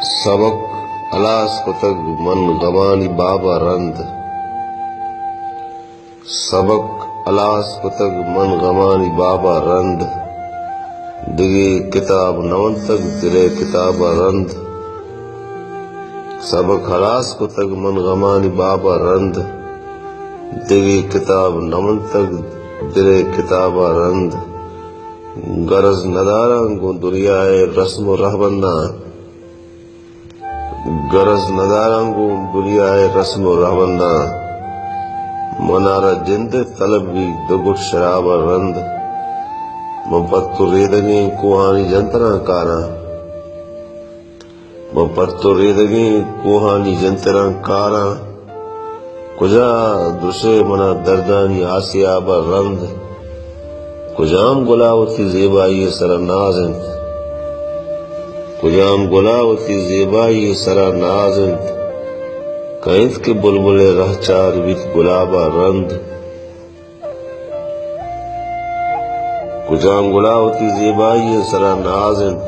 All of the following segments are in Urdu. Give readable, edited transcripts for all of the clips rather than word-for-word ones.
سبق الاس کتگ من غمانی بابا رند سبق الاس کتگ من غمانی بابا رند دگی کتاب نون تک دلے کتاب رند سبق الاس کتگ من غمانی بابا رند دگی کتاب نون تک دلے کتاب رند غرض ندارا گو دنیائے رسم و رہبندہ غرض ندارا گو دنیائے رسم و رہبندہ منارہ جند طلب بھی دگٹ شراب رند مپتو ریدگی کوہانی جنترا کارا مپتو ریدگی کوہانی جنترا کارا کجا درشے منا دردانی آسیاب رند کجام گلاوتی زیبائی سر نازند کجام گلاوتی زیبائی سر نازند کائنت کے بلبل رہ چار بیت گلابا رند کجام گلاوتی زیبائی سر نازند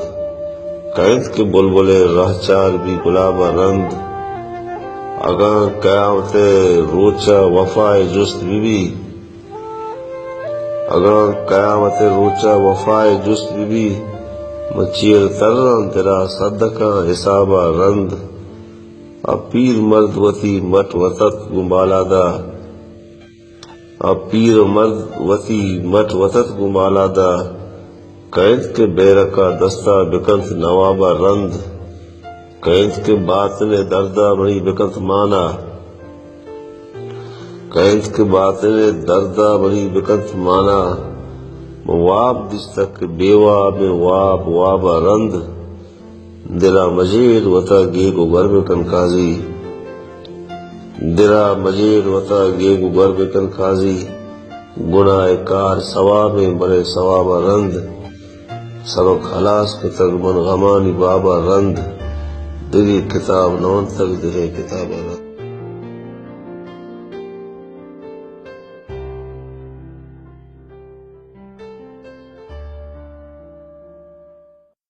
کائنت کے بلبل رہ چار بھی گلابا رند اگاں قیامت روچا وفائے جست بی اگر قیامت روچا وفائے جست بی مچیر ترن تیرا صدقہ حسابا رند اب پیر مرد وتی مٹ وطت گمالادا اب پیر مرد وتی مٹ وطت گمالادا کائنت کے بیرکا دستہ بکنت نوابا رند کائنت کے باطن دردہ بڑی بکنت مانا کائنت کے باطن دردہ بڑی بکنت مانا مواب دستک بیوا میں واب وابا رند دلا مجید وطا گیگو گرب کن کازی دلا مجید وطا گیگو گرب کن کازی گناہ کار ثواب برے ثواب رند سبق خلاص کتگ من غمانی بابا رند دلی کتاب نون تک دلے کتاب رند